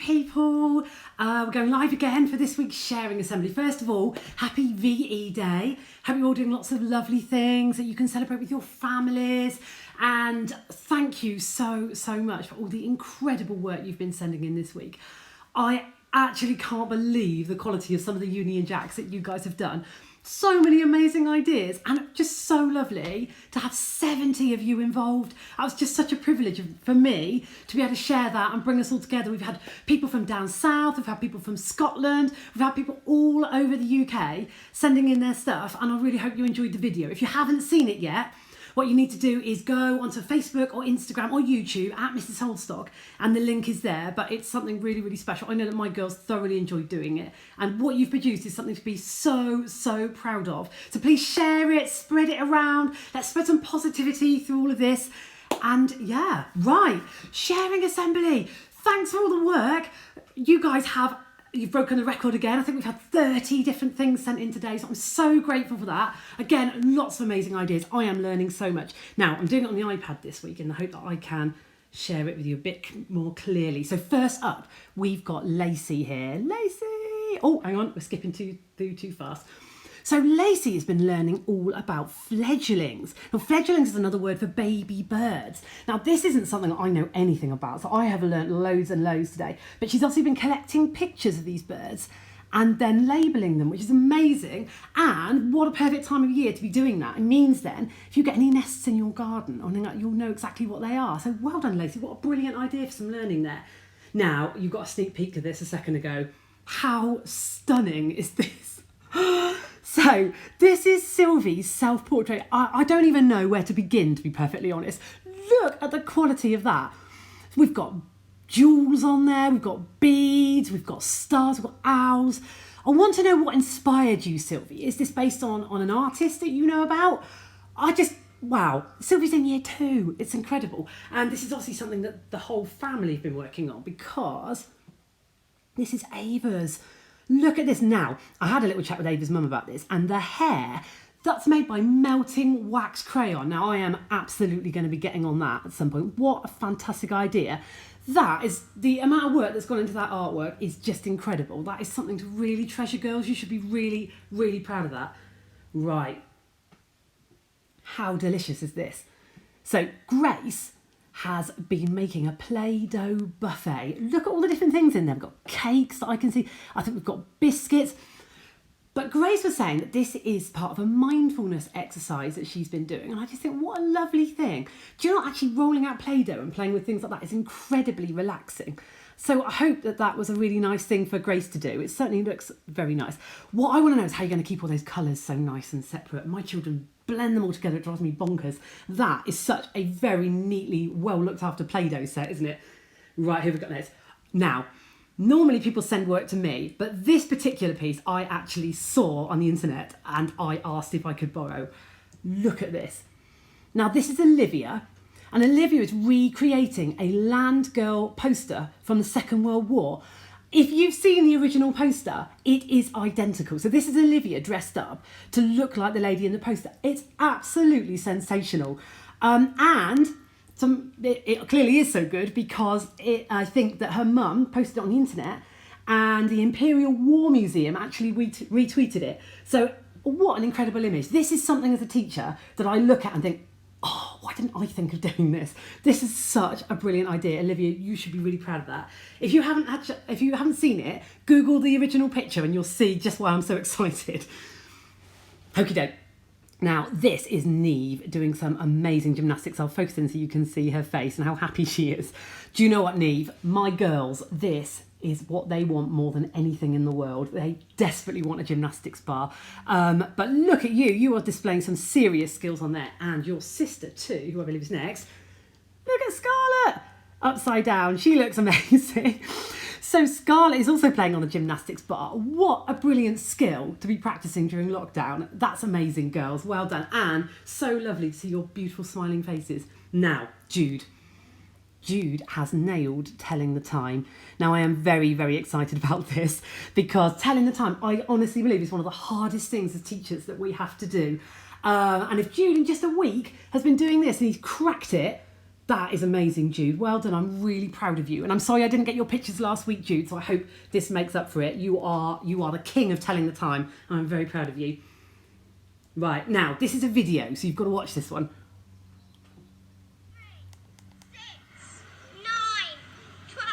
people. We're going live again for this week's sharing assembly. First of all, happy VE Day. Hope you're all doing lots of lovely things that you can celebrate with your families. And thank you so much for all the incredible work you've been sending in this week. I actually can't believe the quality of some of the Union Jacks that you guys have done. So many amazing ideas and just so lovely to have 70 of you involved. That was just such a privilege for me to be able to share that and bring us all together. We've had people from down south, we've had people from Scotland, we've had people all over the UK sending in their stuff, and I really hope you enjoyed the video. If you haven't seen it yet, what you need to do is go onto Facebook or Instagram or YouTube at Mrs. Holdstock, and the link is there, but it's something really special. I know that my girls thoroughly enjoyed doing it, and what you've produced is something to be so proud of. So please share it, spread it around, let's spread some positivity through all of this. And yeah, right, sharing assembly. Thanks for all the work. You guys You've broken the record again. I think we've had 30 different things sent in today, so I'm so grateful for that. Again, lots of amazing ideas. I am learning so much. Now, I'm doing it on the iPad this week in the hope that I can share it with you a bit more clearly. So first up, we've got Lacey here. Lacey! Oh, hang on, we're skipping too fast. So Lacey has been learning all about fledglings. Now, fledglings is another word for baby birds. Now, this isn't something I know anything about, so I have learnt loads and loads today. But she's also been collecting pictures of these birds and then labelling them, which is amazing. And what a perfect time of year to be doing that. It means then, if you get any nests in your garden or anything like that, you'll know exactly what they are. So well done, Lacey. What a brilliant idea for some learning there. Now, you got a sneak peek of this a second ago. How stunning is this? So this is Sylvie's self-portrait. I don't even know where to begin, to be perfectly honest. Look at the quality of that. We've got jewels on there, we've got beads, we've got stars, we've got owls. I want to know what inspired you, Sylvie. Is this based on an artist that you know about? Wow, Sylvie's in year 2. It's incredible. And this is obviously something that the whole family have been working on, because this is Ava's. Look at this now. I had a little chat with Ava's mum about this, and the hair, that's made by melting wax crayon. Now, I am absolutely going to be getting on that at some point. What a fantastic idea. That is, the amount of work that's gone into that artwork is just incredible. That is something to really treasure, girls. You should be really proud of that. Right. How delicious is this? So, Grace has been making a Play-Doh buffet. Look at all the different things in there. We've got cakes that I can see. I think we've got biscuits. But Grace was saying that this is part of a mindfulness exercise that she's been doing. And I just think, what a lovely thing. Do you know, actually rolling out Play-Doh and playing with things like that is incredibly relaxing. So I hope that was a really nice thing for Grace to do. It certainly looks very nice. What I want to know is how you're going to keep all those colours so nice and separate. My children blend them all together. It drives me bonkers. That is such a very neatly, well looked after Play-Doh set, isn't it? Right, here we've got next. Now, normally people send work to me, but this particular piece I actually saw on the internet and I asked if I could borrow. Look at this. Now, this is Olivia. And Olivia is recreating a land girl poster from the Second World War. If you've seen the original poster, it is identical. So this is Olivia dressed up to look like the lady in the poster. It's absolutely sensational. It clearly is so good because I think that her mum posted it on the internet and the Imperial War Museum actually retweeted it. So what an incredible image. This is something as a teacher that I look at and think, oh, why didn't I think of doing this? This is such a brilliant idea. Olivia, you should be really proud of that. If you haven't seen it, Google the original picture and you'll see just why I'm so excited. Okie doke. Now, this is Neve doing some amazing gymnastics. I'll focus in so you can see her face and how happy she is. Do you know what, Neve? My girls, this is what they want more than anything in the world. They desperately want a gymnastics bar. But look at you. You are displaying some serious skills on there. And your sister too, who I believe is next. Look at Scarlett. Upside down. She looks amazing. So Scarlett is also playing on the gymnastics bar. What a brilliant skill to be practicing during lockdown. That's amazing, girls. Well done. And so lovely to see your beautiful smiling faces. Now, Jude. Jude has nailed telling the time. Now, I am very excited about this because telling the time, I honestly believe, is one of the hardest things as teachers that we have to do. And if Jude in just a week has been doing this and he's cracked it, That is amazing, Jude. Well done. I'm really proud of you. And I'm sorry I didn't get your pictures last week, Jude, so I hope this makes up for it. You are the king of telling the time. I'm very proud of you. Right, now, this is a video, so you've got to watch this one. 6, 9, 12,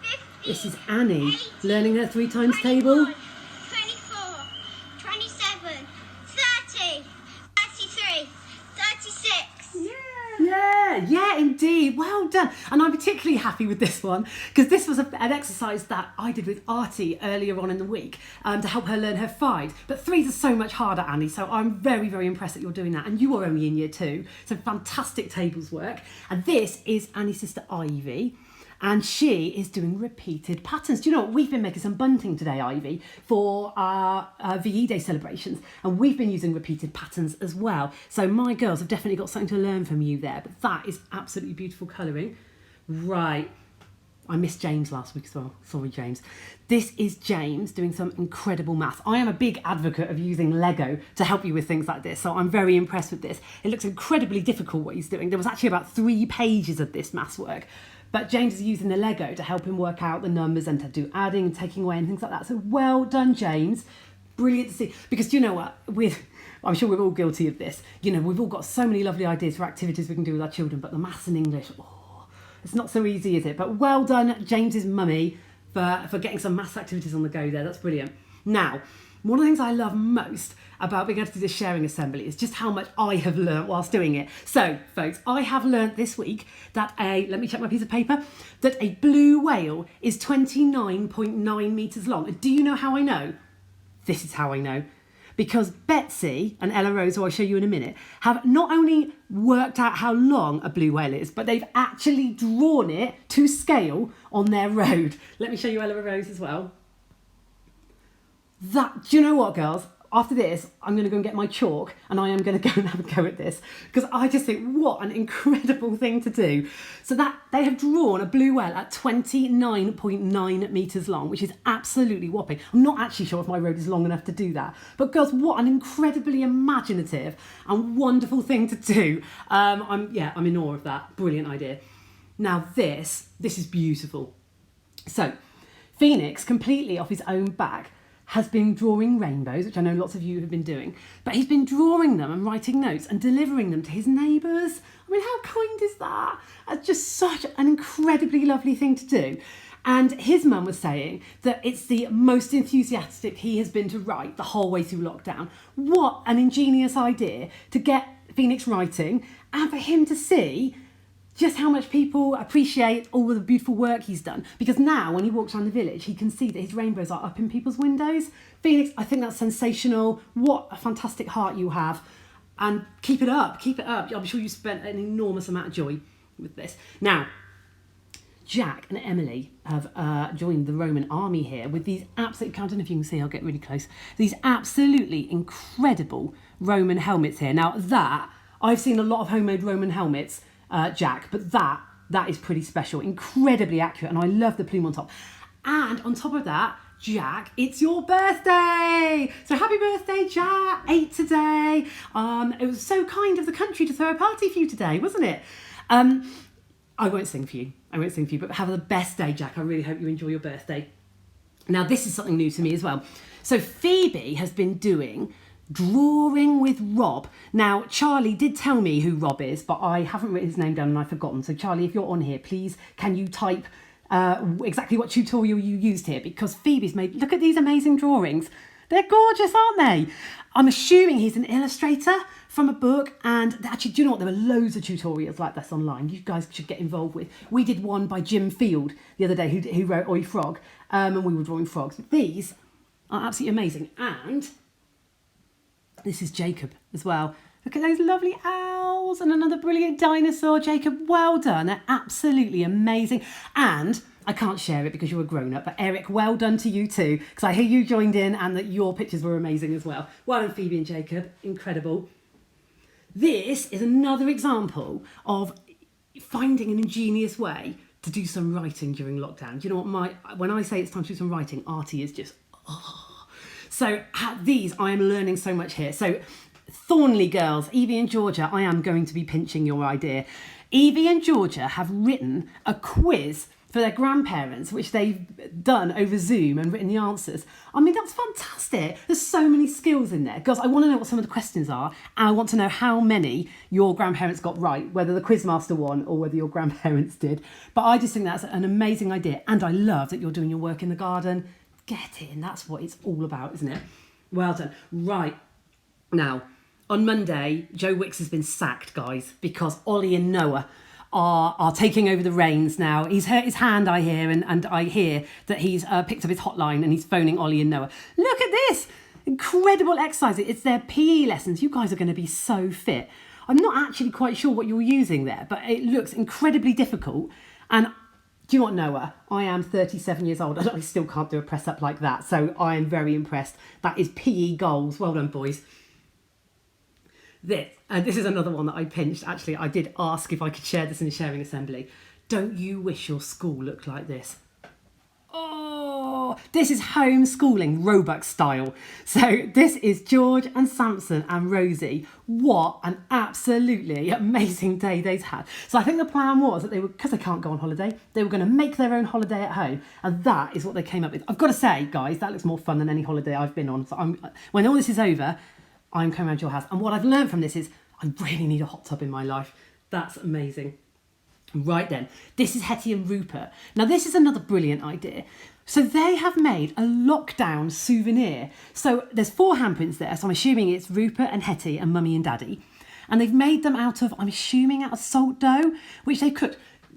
15. This is Annie 18, learning her 3 times 21, table. 24, 27, 30, 33, 36. Yeah, indeed. Well done. And I'm particularly happy with this one because this was an exercise that I did with Artie earlier on in the week to help her learn her 5. But 3s are so much harder, Annie. So I'm very, very impressed that you're doing that. And you are only in year 2. So fantastic tables work. And this is Annie's sister Ivy. And she is doing repeated patterns. Do you know what? We've been making some bunting today, Ivy, for our VE Day celebrations. And we've been using repeated patterns as well. So my girls have definitely got something to learn from you there. But that is absolutely beautiful colouring. Right. I missed James last week as well. Sorry, James. This is James doing some incredible maths. I am a big advocate of using Lego to help you with things like this. So I'm very impressed with this. It looks incredibly difficult what he's doing. There was actually about 3 pages of this maths work. But James is using the Lego to help him work out the numbers and to do adding and taking away and things like that. So well done, James. Brilliant to see. Because do you know what? I'm sure we're all guilty of this. You know, we've all got so many lovely ideas for activities we can do with our children, but the maths and English, it's not so easy, is it? But well done, James's mummy, for getting some maths activities on the go there. That's brilliant. Now, one of the things I love most about being able to do this sharing assembly is just how much I have learnt whilst doing it. So, folks, I have learnt this week that let me check my piece of paper, that a blue whale is 29.9 metres long. And do you know how I know? This is how I know. Because Betsy and Ella Rose, who I'll show you in a minute, have not only worked out how long a blue whale is, but they've actually drawn it to scale on their road. Let me show you Ella Rose as well. Do you know what, girls? After this, I'm going to go and get my chalk and I am going to go and have a go at this because I just think what an incredible thing to do. So that they have drawn a blue whale at 29.9 metres long, which is absolutely whopping. I'm not actually sure if my road is long enough to do that. But girls, what an incredibly imaginative and wonderful thing to do. I'm in awe of that. Brilliant idea. Now this is beautiful. So Phoenix, completely off his own back, has been drawing rainbows, which I know lots of you have been doing, but he's been drawing them and writing notes and delivering them to his neighbours. I mean, how kind is that? It's just such an incredibly lovely thing to do. And his mum was saying that it's the most enthusiastic he has been to write the whole way through lockdown. What an ingenious idea to get Phoenix writing and for him to see just how much people appreciate all of the beautiful work he's done. Because now, when he walks around the village, he can see that his rainbows are up in people's windows. Phoenix, I think that's sensational. What a fantastic heart you have. And keep it up, keep it up. I'm sure you spent an enormous amount of joy with this. Now, Jack and Emily have joined the Roman army here with these absolutely, I don't know if you can see, I'll get really close, these absolutely incredible Roman helmets here. Now that, I've seen a lot of homemade Roman helmets, Jack, but that is pretty special, incredibly accurate, and I love the plume on top. And on top of that, Jack, it's your birthday! So happy birthday, Jack! 8 today. It was so kind of the country to throw a party for you today, wasn't it? I won't sing for you, but have the best day, Jack. I really hope you enjoy your birthday. Now, this is something new to me as well. So Phoebe has been doing drawing with Rob. Now, Charlie did tell me who Rob is, but I haven't written his name down and I've forgotten. So Charlie, if you're on here, please, can you type exactly what tutorial you used here? Because Phoebe's made, look at these amazing drawings. They're gorgeous, aren't they? I'm assuming he's an illustrator from a book, and actually, do you know what? There are loads of tutorials like this online. You guys should get involved with. We did one by Jim Field the other day, who wrote Oi Frog, and we were drawing frogs. But these are absolutely amazing. And this is Jacob as well. Look at those lovely owls and another brilliant dinosaur. Jacob, well done. They're absolutely amazing. And I can't share it because you're a grown-up, but Eric, well done to you too, because I hear you joined in and that your pictures were amazing as well. Well done, Phoebe and Jacob. Incredible. This is another example of finding an ingenious way to do some writing during lockdown. Do you know what? When I say it's time to do some writing, Artie is just, So these, I am learning so much here. So Thornley girls, Evie and Georgia, I am going to be pinching your idea. Evie and Georgia have written a quiz for their grandparents, which they've done over Zoom and written the answers. I mean, that's fantastic. There's so many skills in there. Girls, I want to know what some of the questions are, and I want to know how many your grandparents got right, whether the quizmaster won or whether your grandparents did. But I just think that's an amazing idea, and I love that you're doing your work in the garden. Get in, that's what it's all about, isn't it? Well done. Right, now, on Monday, Joe Wicks has been sacked, guys, because Ollie and Noah are taking over the reins now. He's hurt his hand, I hear, and I hear that he's picked up his hotline and he's phoning Ollie and Noah. Look at this! Incredible exercise. It's their PE lessons. You guys are going to be so fit. I'm not actually quite sure what you're using there, but it looks incredibly difficult. And do you know what, Noah? I am 37 years old and I still can't do a press up like that. So I am very impressed. That is PE goals. Well done, boys. This is another one that I pinched. Actually, I did ask if I could share this in a sharing assembly. Don't you wish your school looked like this? Oh, this is homeschooling Robux style. So this is George and Sampson and Rosie. What an absolutely amazing day they've had. So I think the plan was that they were, because they can't go on holiday, they were going to make their own holiday at home. And that is what they came up with. I've got to say, guys, that looks more fun than any holiday I've been on. So when all this is over, I'm coming around to your house. And what I've learned from this is I really need a hot tub in my life. That's amazing. Right then, this is Hattie and Rupert. Now this is another brilliant idea. So they have made a lockdown souvenir. So there's 4 handprints there. So I'm assuming it's Rupert and Hattie and Mummy and Daddy. And they've made them out of, I'm assuming, out of salt dough, which they cooked.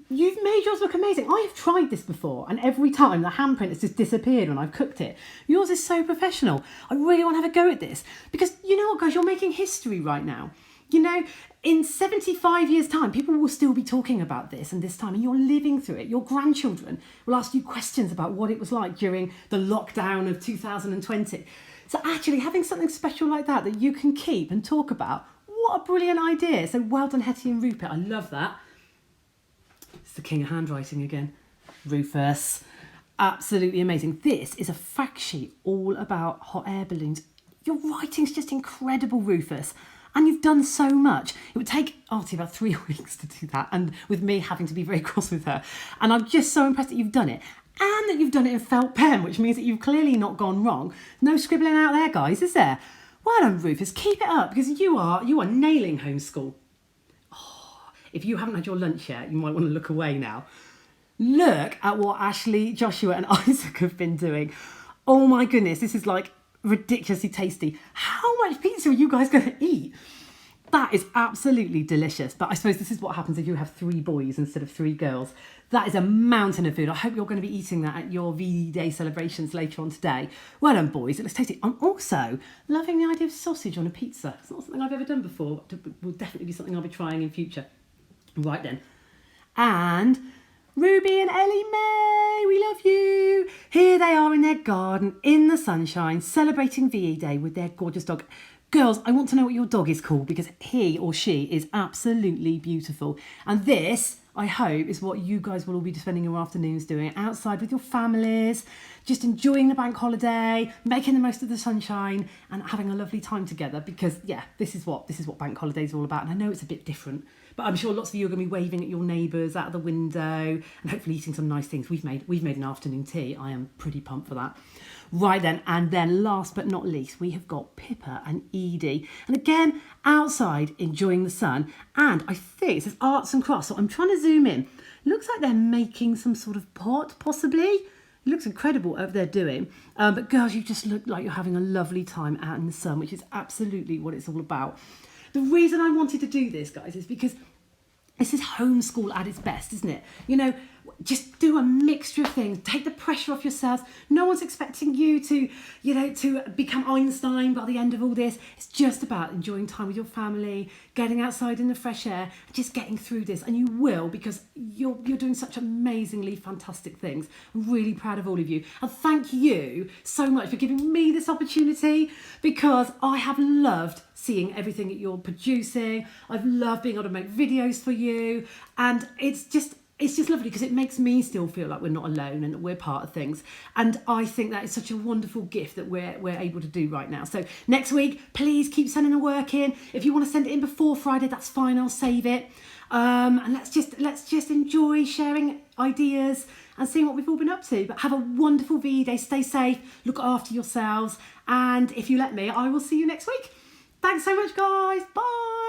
You've made yours look amazing. I have tried this before, and every time the handprint has just disappeared when I've cooked it. Yours is so professional. I really want to have a go at this because you know what, guys, you're making history right now. You know, in 75 years' time, people will still be talking about this and this time, and you're living through it. Your grandchildren will ask you questions about what it was like during the lockdown of 2020. So actually having something special like that you can keep and talk about, what a brilliant idea. So well done, Hattie and Rupert. I love that. It's the king of handwriting again. Rufus. Absolutely amazing. This is a fact sheet all about hot air balloons. Your writing's just incredible, Rufus. And you've done so much. It would take Artie about 3 weeks to do that, and with me having to be very cross with her. And I'm just so impressed that you've done it. And that you've done it in felt pen, which means that you've clearly not gone wrong. No scribbling out there, guys, is there? Well done, Rufus. Keep it up, because you are nailing homeschool. If you haven't had your lunch yet, you might want to look away now. Look at what Ashley, Joshua and Isaac have been doing. Oh my goodness, this is like ridiculously tasty. How much pizza are you guys going to eat? That is absolutely delicious. But I suppose this is what happens if you have 3 boys instead of 3 girls. That is a mountain of food. I hope you're going to be eating that at your VD Day celebrations later on today. Well done, boys. It looks tasty. I'm also loving the idea of sausage on a pizza. It's not something I've ever done before. It will definitely be something I'll be trying in future. Right then. And Ruby and Ellie Mae, we love you. Here they are in their garden, in the sunshine, celebrating VE Day with their gorgeous dog. Girls, I want to know what your dog is called because he or she is absolutely beautiful. And this, I hope, is what you guys will all be spending your afternoons doing outside with your families, just enjoying the bank holiday, making the most of the sunshine and having a lovely time together because, yeah, this is what bank holidays are all about. And I know it's a bit different, but I'm sure lots of you are going to be waving at your neighbours out of the window and hopefully eating some nice things. We've made an afternoon tea. I am pretty pumped for that. Right then, and then last but not least, we have got Pippa and Edie. And again, outside enjoying the sun. And I think it says arts and crafts. So I'm trying to zoom in. Looks like they're making some sort of pot, possibly. It looks incredible what they're doing. But girls, you just look like you're having a lovely time out in the sun, which is absolutely what it's all about. The reason I wanted to do this, guys, is because this is homeschool at its best, isn't it? You know, just do a mixture of things. Take the pressure off yourselves. No one's expecting you to, to become Einstein by the end of all this. It's just about enjoying time with your family, getting outside in the fresh air, and just getting through this. And you will, because you're doing such amazingly fantastic things. I'm really proud of all of you. And thank you so much for giving me this opportunity, because I have loved seeing everything that you're producing. I've loved being able to make videos for you. And it's just it's just lovely because it makes me still feel like we're not alone and that we're part of things. And I think that is such a wonderful gift that we're able to do right now. So next week, please keep sending the work in. If you want to send it in before Friday, that's fine. I'll save it. And let's just enjoy sharing ideas and seeing what we've all been up to. But have a wonderful VE day. Stay safe. Look after yourselves. And if you let me, I will see you next week. Thanks so much, guys. Bye.